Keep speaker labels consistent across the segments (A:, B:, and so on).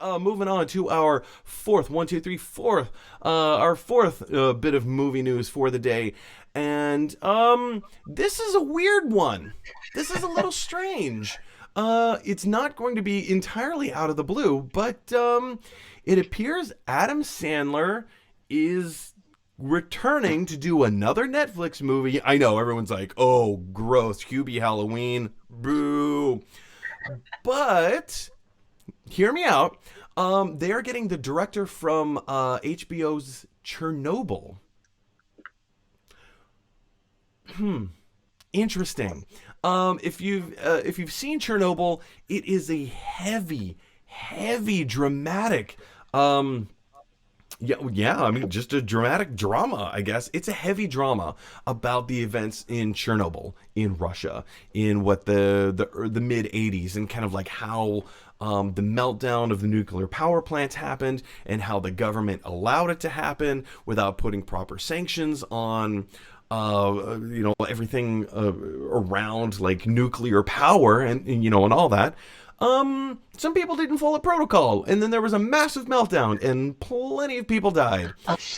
A: Moving on to our our fourth bit of movie news for the day, and this is a weird one. This is a little strange. It's not going to be entirely out of the blue, but it appears Adam Sandler is returning to do another Netflix movie. I know everyone's like, "Oh, gross, Hubie Halloween, boo," but hear me out. They are getting the director from HBO's Chernobyl. Interesting. If you've seen Chernobyl, it is a heavy, dramatic. Yeah. I mean, just a dramatic drama. I guess it's a heavy drama about the events in Chernobyl, in Russia, in what the mid '80s, and kind of like how the meltdown of the nuclear power plants happened, and how the government allowed it to happen without putting proper sanctions on everything around like nuclear power and all that. Some people didn't follow protocol, and then there was a massive meltdown, and plenty of people died,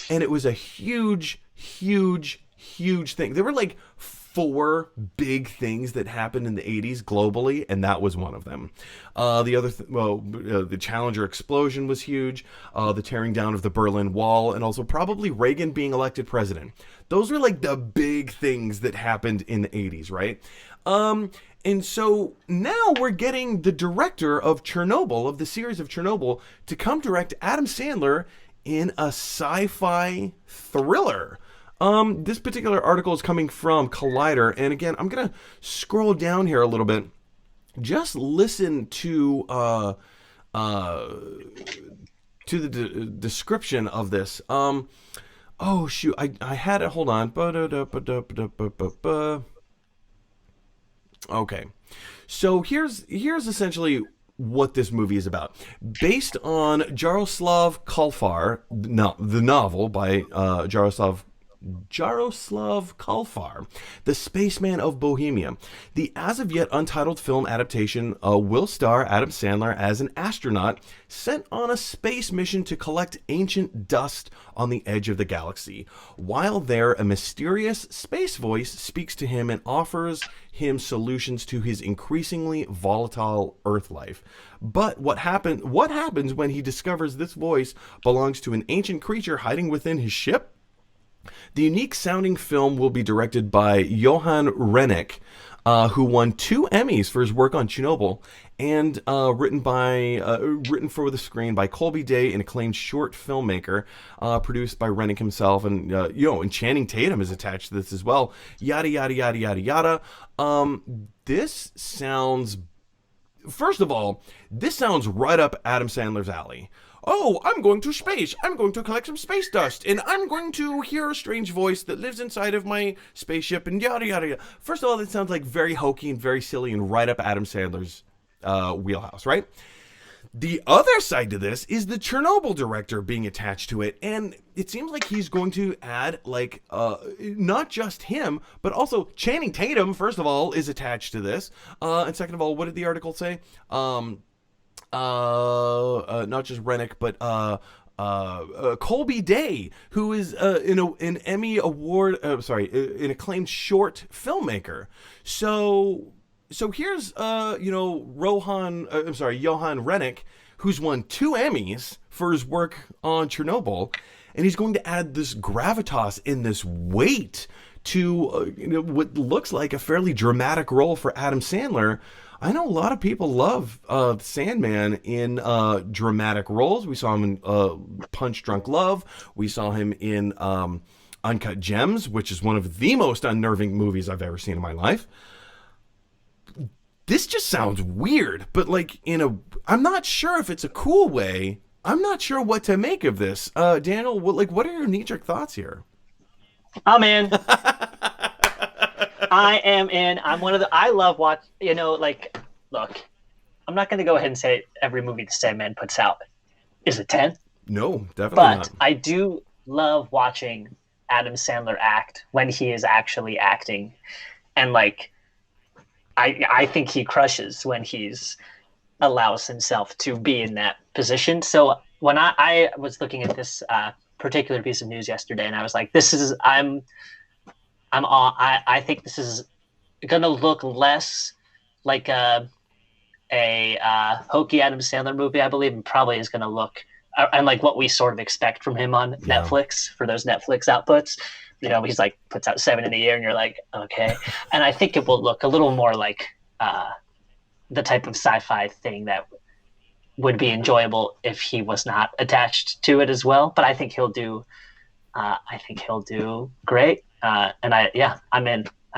A: and it was a huge thing. There were like four big things that happened in the '80s globally, and that was one of them. The Challenger explosion was huge. The tearing down of the Berlin Wall, and also probably Reagan being elected president. Those were like the big things that happened in the '80s, right? And so now we're getting the director of Chernobyl, of the series of Chernobyl, to come direct Adam Sandler in a sci-fi thriller. This particular article is coming from Collider, and again, I'm gonna scroll down here a little bit. Just listen to the description of this. Oh shoot, I had it. Hold on. Okay, so here's essentially what this movie is about. Based on Jaroslav Kalfar, the novel by Jaroslav Kalfar, The Spaceman of Bohemia. The as of yet untitled film adaptation will star Adam Sandler as an astronaut sent on a space mission to collect ancient dust on the edge of the galaxy. While there, a mysterious space voice speaks to him and offers him solutions to his increasingly volatile Earth life. But what happens when he discovers this voice belongs to an ancient creature hiding within his ship? The unique sounding film will be directed by Johan Renck, who won 2 Emmys for his work on Chernobyl, and written for the screen by Colby Day, an acclaimed short filmmaker, produced by Rennick himself, and Channing Tatum is attached to this as well. Yada yada yada yada yada. This sounds, first of all, this sounds right up Adam Sandler's alley. Oh, I'm going to space. I'm going to collect some space dust, and I'm going to hear a strange voice that lives inside of my spaceship, and yada yada yada. First of all, that sounds like very hokey and very silly and right up Adam Sandler's wheelhouse, right? The other side to this is the Chernobyl director being attached to it, and it seems like he's going to add not just him, but also Channing Tatum. First of all, is attached to this, and second of all, what did the article say? Not just Rennick, but Colby Day, who is an Emmy award, an acclaimed short filmmaker. So here's Johan Rennick, who's won 2 Emmys for his work on Chernobyl, and he's going to add this gravitas and this weight to what looks like a fairly dramatic role for Adam Sandler. I know a lot of people love Sandman in dramatic roles. We saw him in Punch Drunk Love. We saw him in Uncut Gems, which is one of the most unnerving movies I've ever seen in my life. This just sounds weird, but I'm not sure if it's a cool way. I'm not sure what to make of this. Daniel, what are your knee-jerk thoughts here?
B: I'm in. I am in. I love look, I'm not going to go ahead and say every movie the Sandman puts out is a 10.
A: No, definitely
B: not.
A: But
B: I do love watching Adam Sandler act when he is actually acting. And I think he crushes when he's allows himself to be in that position. So when I was looking at this particular piece of news yesterday, and I was like, this is I think this is gonna look less like a hokey Adam Sandler movie, I believe, and probably is gonna look and like what we sort of expect from him on Netflix for those Netflix outputs. You know, he's like puts out 7 in a year, and you're like, okay. And I think it will look a little more like the type of sci-fi thing that would be enjoyable if he was not attached to it as well. But I think he'll do. I think he'll do great. And I'm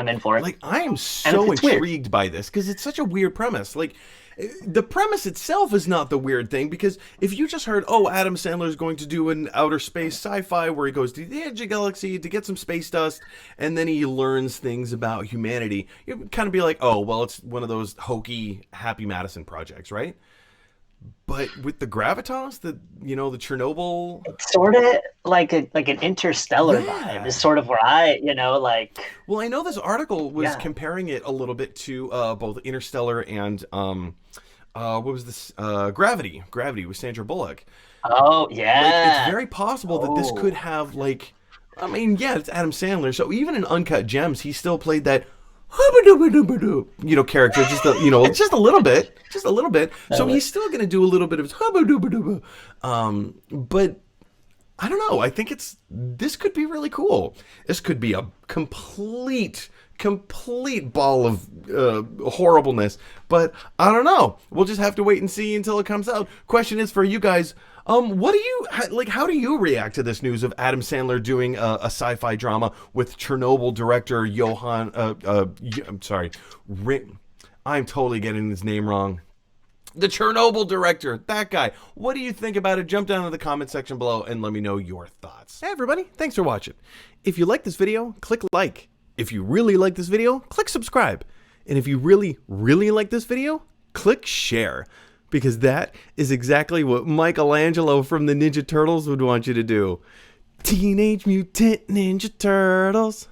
B: in for it.
A: Like, I am so intrigued by this because it's such a weird premise. Like, the premise itself is not the weird thing, because if you just heard, oh, Adam Sandler is going to do an outer space sci-fi where he goes to the edge of the galaxy to get some space dust, and then he learns things about humanity, you'd kind of be like, oh, well, it's one of those hokey Happy Madison projects, right? But with the gravitas, the Chernobyl,
B: it's sort of like an interstellar vibe is sort of where I, like.
A: Well, I know this article was comparing it a little bit to both Interstellar and what was this? Gravity. Gravity with Sandra Bullock.
B: Oh yeah.
A: Like, it's very possible that this could have it's Adam Sandler, so even in Uncut Gems, he still played that character, just a little bit. So he's still going to do a little bit of but I don't know. I think this could be really cool. This could be a complete ball of horribleness, but I don't know. We'll just have to wait and see until it comes out. Question is for you guys. What do you like? How do you react to this news of Adam Sandler doing a sci-fi drama with Chernobyl director Johan? I'm sorry, I'm totally getting his name wrong. The Chernobyl director, that guy. What do you think about it? Jump down to the comment section below and let me know your thoughts. Hey everybody, thanks for watching. If you like this video, click like. If you really like this video, click subscribe. And if you really, really like this video, click share. Because that is exactly what Michelangelo from the Ninja Turtles would want you to do. Teenage Mutant Ninja Turtles.